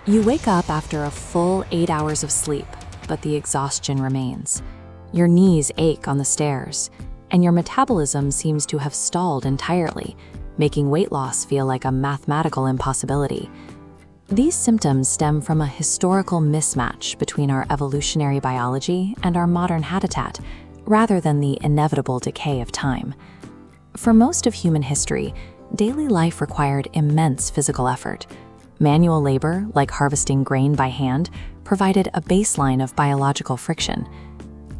You wake up after a full 8 hours of sleep, but the exhaustion remains. Your knees ache on the stairs, and your metabolism seems to have stalled entirely, making weight loss feel like a mathematical impossibility. These symptoms stem from a historical mismatch between our evolutionary biology and our modern habitat, rather than the inevitable decay of time. For most of human history, daily life required immense physical effort. Manual labor, like harvesting grain by hand, provided a baseline of biological friction.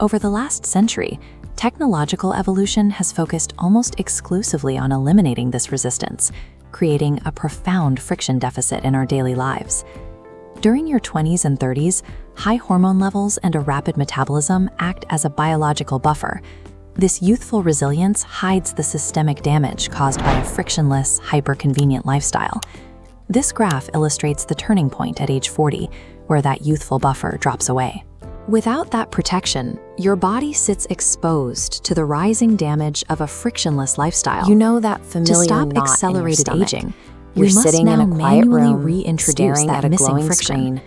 Over the last century, technological evolution has focused almost exclusively on eliminating this resistance, creating a profound friction deficit in our daily lives. During your 20s and 30s, high hormone levels and a rapid metabolism act as a biological buffer. This youthful resilience hides the systemic damage caused by a frictionless, hyper-convenient lifestyle. This graph illustrates the turning point at age 40, where that youthful buffer drops away. Without that protection, your body sits exposed to the rising damage of a frictionless lifestyle. You know that familiar To stop knot accelerated in your stomach. aging, You're we must sitting in now a quiet manually room, reintroduce staring that at a missing glowing friction. screen,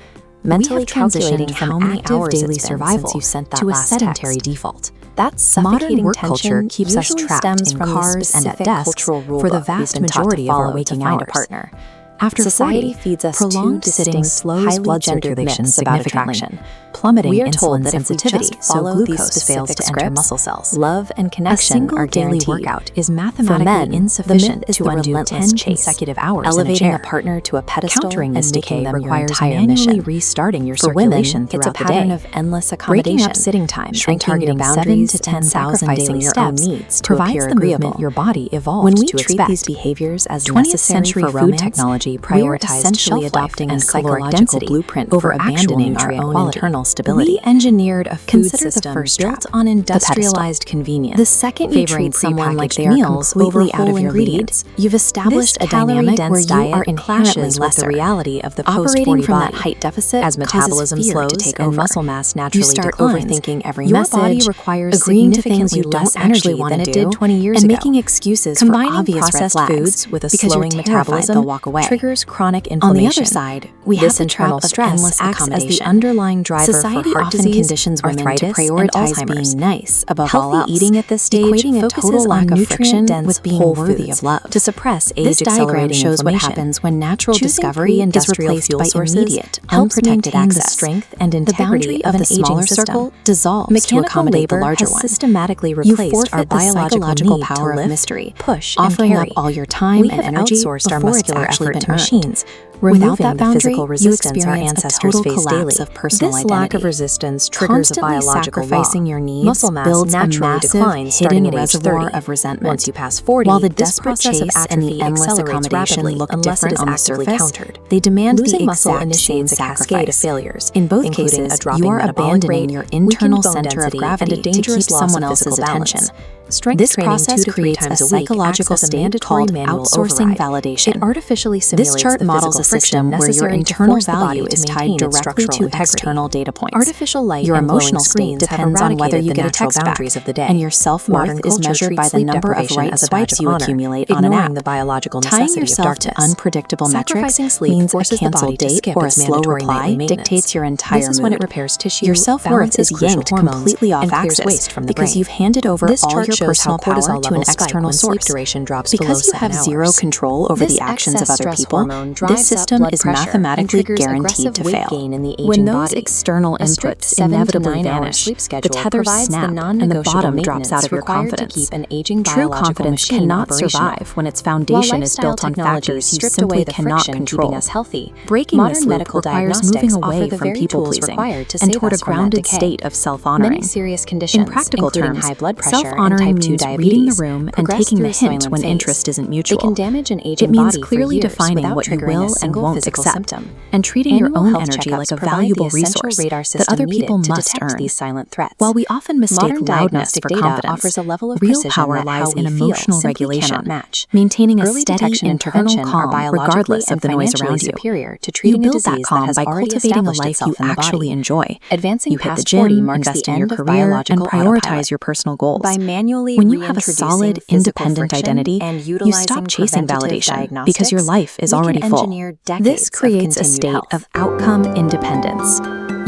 mentally calculating from how many active hours daily it's been survival since you sent that to a last sedentary text. default. That Modern suffocating work culture tension keeps us usually trapped stems in from cars the and at specific desks cultural rule for the book we've vast been taught to majority of our follow waking to find hours. a partner. After Society 40, feeds us two prolonged sitting distinct, slows highly blood gendered circulation myths about significantly, attraction. plummeting We are insulin told that if we sensitivity, just so follow these glucose fails specific to enter scripts, muscle cells. love and A connection single are daily guaranteed. workout is For mathematically men, the insufficient myth is to the undo relentless 10 chase, consecutive hours elevating in a a chair. partner to a pedestal Countering this and making decay them your requires entire manually mission. restarting your For women, circulation it's a throughout the pattern day. of endless Breaking accommodation, up sitting time and shrinking your targeting 7 boundaries to and 10,000 sacrificing daily your own steps needs to provides appear the agreeable. movement your body evolved When we to treat expect. these behaviors as 20th necessary century for food romance, technology we are prioritized essentially shelf life adopting and a caloric psychological density blueprint over for abandoning our nutrient own quality. internal stability. We engineered a food Consider the system first built trap, on the industrialized convenience. The second you favoring treat someone like prepackaged they are meals completely over out of whole your league, ingredients, you've established a dynamic where you are inherently clashes with the lesser. reality of the Operating post-40 from body. that height deficit As metabolism causes fear slows to take and over. muscle mass You naturally start declines, overthinking every your message, body requires agreeing to significantly things you less don't actually energy want than to it do, did 20 years and ago. making excuses Combining for obvious red processed flags foods with a because slowing you're terrified metabolism they'll walk away. triggers chronic On inflammation. the other side, we This have the trap internal of stress endless acts as the accommodation. underlying driver Society for heart often disease, conditions women to arthritis, and prioritize Alzheimer's. being nice above Healthy all else. eating at this stage equating a focuses total lack on of nutrient friction dense with being whole worthy foods of love. to suppress This diagram age-accelerating shows what inflammation. happens when natural Choosing discovery is pre-industrial replaced fuel by sources immediate, helps unprotected maintain the access. strength and The integrity boundary of of an the smaller aging system. circle dissolves to Mechanical accommodate the labor larger has one. systematically You replaced forfeit our the biological psychological need power to of lift, mystery, push, offering and up carry. all your time We and have energy outsourced our before it's muscular actually effort been to earned. machines. Without Removing that the boundary, physical you resistance our experience a ancestors total faced collapse daily. of personal This identity. lack of resistance triggers a Constantly biological law. sacrificing your needs Muscle mass builds a naturally massive declines starting hidden at age reservoir 30. of resentment. Once you pass 40, While the this desperate process of chase and atrophy the endless accelerates accommodation rapidly look unless it different is on the actively surface, countered. they demand Losing the muscle exact initiates same a cascade of sacrifice. failures. In both including cases, a dropping you are metabolic abandoning rate, your weakened internal bone center of density, gravity and a dangerous to keep loss someone of else's physical attention. balance. Strength This training process 2 to 3 creates times a a week psychological acts as a state mandatory called manual outsourcing override. validation. It artificially simulates This chart the models physical a friction system where your necessary to internal force the body value to is tied maintain its directly structural to integrity. external data points. Artificial light Your and emotional glowing state screens have depends on whether eradicated you the get a natural text back, boundaries of the day. and your self-worth Modern is culture measured by treats the sleep number of deprivation right as a badge swipes of you honor, accumulate on an ignoring app. the biological Tying necessity of yourself to darkness. unpredictable metrics Sacrificing sleep means a forces the body canceled to date skip or a its slow mandatory reply nightly maintenance. dictates your entire This is mood. when it repairs tissue, Your self-worth balances is crucial yanked hormones, completely off and clears axis waste from the because brain. you've handed over This all chart your shows how personal power cortisol to an levels spike external when sleep source. duration drops below Because you 7 have zero hours. control over This the actions of excess other stress people, hormone drives this up system blood is pressure and mathematically triggers guaranteed aggressive to weight fail. gain in the aging When those body. external A strict inputs 7 to inevitably 9 hour vanish, sleep the schedule tethers provides snap the and the non-negotiable bottom drops out of your required confidence. to keep an aging True biological confidence machine cannot operational. survive when its foundation is built on factors you stripped simply away the cannot friction control. keeping us healthy. Breaking Modern this loop medical requires diagnostics moving away offer the from very people tools pleasing required to and save toward a us from that grounded decay. state of self-honoring. Many serious conditions, In practical including terms, high blood pressure and self-honoring type 2 means diabetes, reading the room and progress taking the through a hint silent when phase. interest isn't They mutual. can damage an aging It means body clearly for years defining without what you triggering will a and single won't physical accept, symptom. and treating your Annual own health energy checkups like a provide valuable the essential resource radar that system other people needed to must detect earn. these silent threats. While we often mistake Modern loudness diagnostic for data confidence, offers a level of real precision power that lies how in we feel emotional simply regulation, cannot match. maintaining a Early steady detection and internal prevention are calm biologically regardless and of the noise financially around you. superior to You treating a build disease that calm that has by already cultivating a established life you itself in the actually body. enjoy. Advancing You hit the past 40 gym, marks invest the in your end of career, and biological prioritize autopilot. your personal goals. By manually continually When you have a reintroducing solid, physical independent friction identity, and you utilizing stop chasing preventative validation because your diagnostics, life is we can already full. engineer decades This of creates a continued state health. of outcome independence.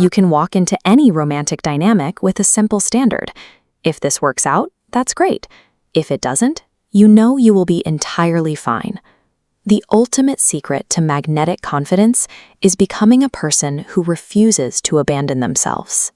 You can walk into any romantic dynamic with a simple standard. If this works out, that's great. If it doesn't, you know you will be entirely fine. The ultimate secret to magnetic confidence is becoming a person who refuses to abandon themselves.